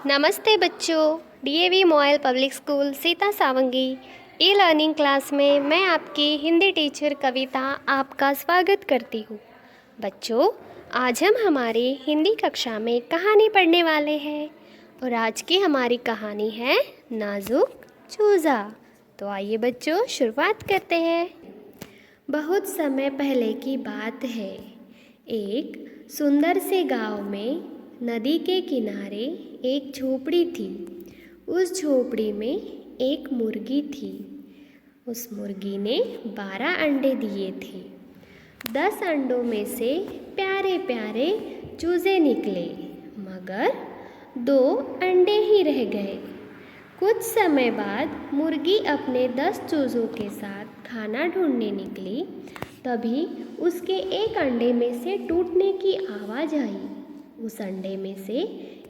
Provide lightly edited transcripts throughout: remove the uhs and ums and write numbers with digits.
नमस्ते बच्चों। DAV MOIL public school Sita Sawangi e learning class में मैं आपकी हिंदी टीचर कविता आपका स्वागत करती हूँ। बच्चों, आज हम हमारी हिंदी कक्षा में कहानी पढ़ने वाले हैं और आज की हमारी कहानी है नाजुक चूज़ा। तो आइए बच्चों, शुरुआत करते हैं। बहुत समय पहले की बात है। एक सुंदर से गांव में नदी के किनारे एक झोपड़ी थी। उस झोपड़ी में एक मुर्गी थी। उस मुर्गी ने 12 अंडे दिए थे। 10 अंडों में से प्यारे प्यारे चूजे निकले, मगर 2 अंडे ही रह गए। कुछ समय बाद मुर्गी अपने 10 चूज़ों के साथ खाना ढूंढने निकली। तभी उसके एक अंडे में से टूटने की आवाज़ आई। उस अंडे में से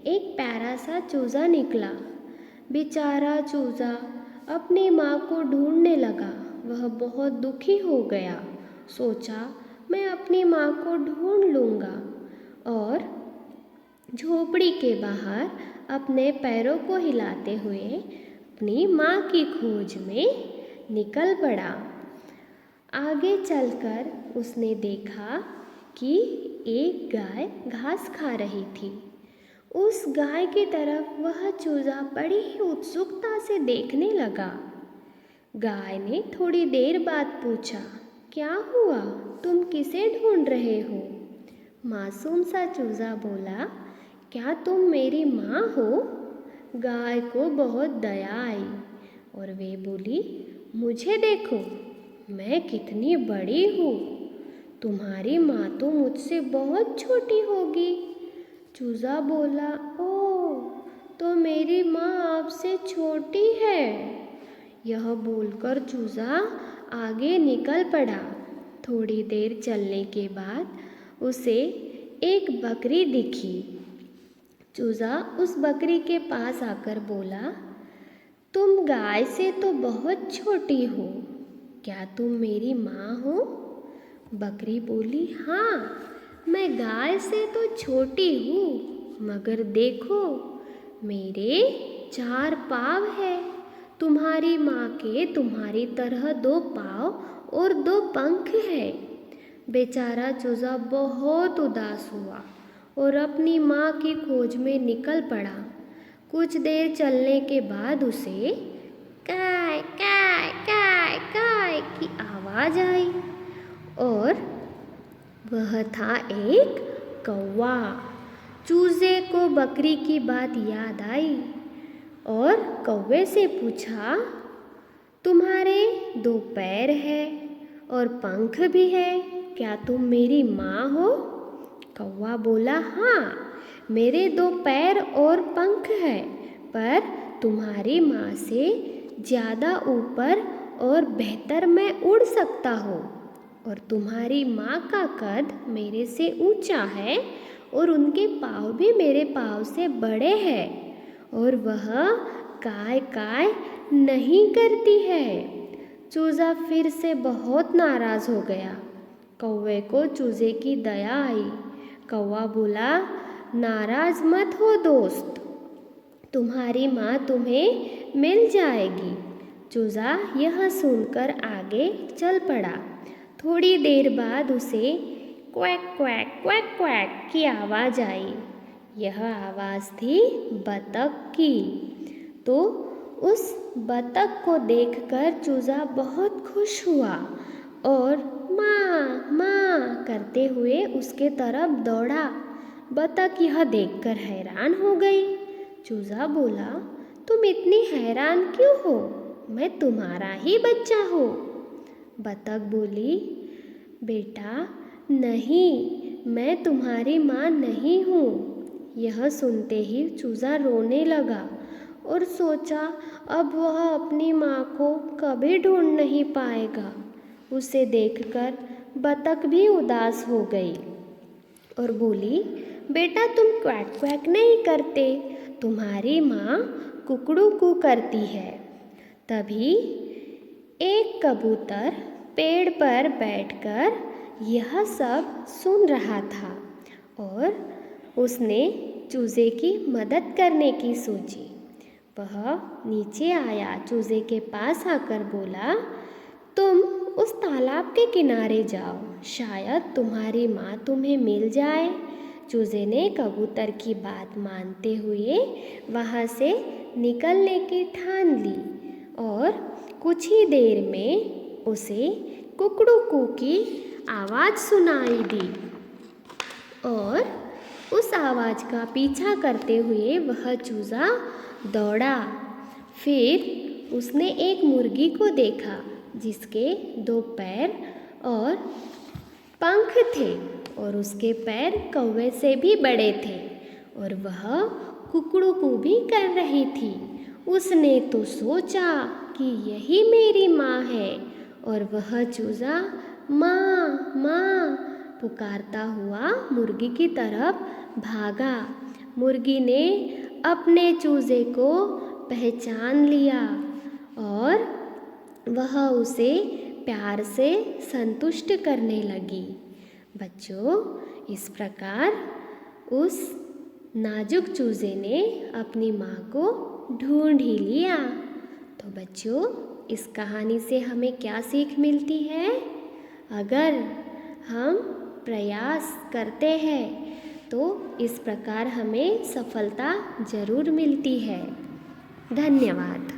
एक प्यारा सा चूज़ा निकला। बेचारा चूज़ा अपनी माँ को ढूंढने लगा। वह बहुत दुखी हो गया। सोचा, मैं अपनी माँ को ढूंढ लूँगा, और झोपड़ी के बाहर अपने पैरों को हिलाते हुए अपनी माँ की खोज में निकल पड़ा। आगे चलकर उसने देखा कि एक गाय घास खा रही थी। उस गाय की तरफ वह चूज़ा बड़ी ही उत्सुकता से देखने लगा। गाय ने थोड़ी देर बाद पूछा, क्या हुआ? तुम किसे ढूंढ रहे हो? मासूम सा चूज़ा बोला, क्या तुम मेरी माँ हो? गाय को बहुत दया आई और वे बोली, मुझे देखो, मैं कितनी बड़ी हूँ। तुम्हारी माँ तो मुझसे बहुत छोटी होगी। चूज़ा बोला, ओह, तो मेरी माँ आपसे छोटी है। यह बोलकर चूज़ा आगे निकल पड़ा। थोड़ी देर चलने के बाद उसे एक बकरी दिखी। चूज़ा उस बकरी के पास आकर बोला, तुम गाय से तो बहुत छोटी हो, क्या तुम मेरी माँ हो? बकरी बोली, हाँ, मैं गाय से तो छोटी हूँ, मगर देखो, मेरे 4 पाँव हैं। तुम्हारी माँ के तुम्हारी तरह 2 पाँव और 2 पंख हैं। बेचारा चूज़ा बहुत उदास हुआ और अपनी माँ की खोज में निकल पड़ा। कुछ देर चलने के बाद उसे काय काय काय काय की आवाज़ आई, और वह था एक कौवा। चूज़े को बकरी की बात याद आई और कौवे से पूछा, तुम्हारे 2 पैर हैं और पंख भी है, क्या तुम मेरी माँ हो? कौवा बोला, हाँ, मेरे 2 पैर और पंख हैं, पर तुम्हारी माँ से ज़्यादा ऊपर और बेहतर मैं उड़ सकता हूँ, और तुम्हारी माँ का कद मेरे से ऊंचा है और उनके पाँव भी मेरे पाँव से बड़े हैं, और वह काय काय नहीं करती है। चूज़ा फिर से बहुत नाराज़ हो गया। कौवे को चूज़े की दया आई। कौवा बोला, नाराज़ मत हो दोस्त, तुम्हारी माँ तुम्हें मिल जाएगी। चूज़ा यह सुनकर आगे चल पड़ा। थोड़ी देर बाद उसे क्वैक क्वैक क्वैक क्वैक की आवाज़ आई। यह आवाज़ थी बतख की। तो उस बतख को देखकर चूज़ा बहुत खुश हुआ और माँ माँ करते हुए उसके तरफ दौड़ा। बतख यह देखकर हैरान हो गई। चूज़ा बोला, तुम इतनी हैरान क्यों हो? मैं तुम्हारा ही बच्चा हूँ। बतख बोली, बेटा नहीं, मैं तुम्हारी माँ नहीं हूँ। यह सुनते ही चूज़ा रोने लगा और सोचा, अब वह अपनी माँ को कभी ढूंढ नहीं पाएगा। उसे देखकर बतख भी उदास हो गई और बोली, बेटा तुम क्वैक क्वैक नहीं करते, तुम्हारी माँ कुकड़ू कू करती है। तभी एक कबूतर पेड़ पर बैठकर यह सब सुन रहा था और उसने चूजे की मदद करने की सोची। वह नीचे आया, चूजे के पास आकर बोला, तुम उस तालाब के किनारे जाओ, शायद तुम्हारी माँ तुम्हें मिल जाए। चूजे ने कबूतर की बात मानते हुए वहाँ से निकलने की ठान ली और कुछ ही देर में उसे कुकड़ू की आवाज़ सुनाई दी और उस आवाज़ का पीछा करते हुए वह चूज़ा दौड़ा। फिर उसने एक मुर्गी को देखा जिसके 2 पैर और पंख थे और उसके पैर कौवे से भी बड़े थे और वह कुकड़ू को भी कर रही थी। उसने तो सोचा कि यही मेरी माँ है और वह चूज़ा माँ माँ पुकारता हुआ मुर्गी की तरफ भागा। मुर्गी ने अपने चूज़े को पहचान लिया और वह उसे प्यार से संतुष्ट करने लगी। बच्चों, इस प्रकार उस नाजुक चूज़े ने अपनी माँ को ढूंढ ही लिया। तो बच्चों, इस कहानी से हमें क्या सीख मिलती है? अगर हम प्रयास करते हैं तो इस प्रकार हमें सफलता ज़रूर मिलती है। धन्यवाद।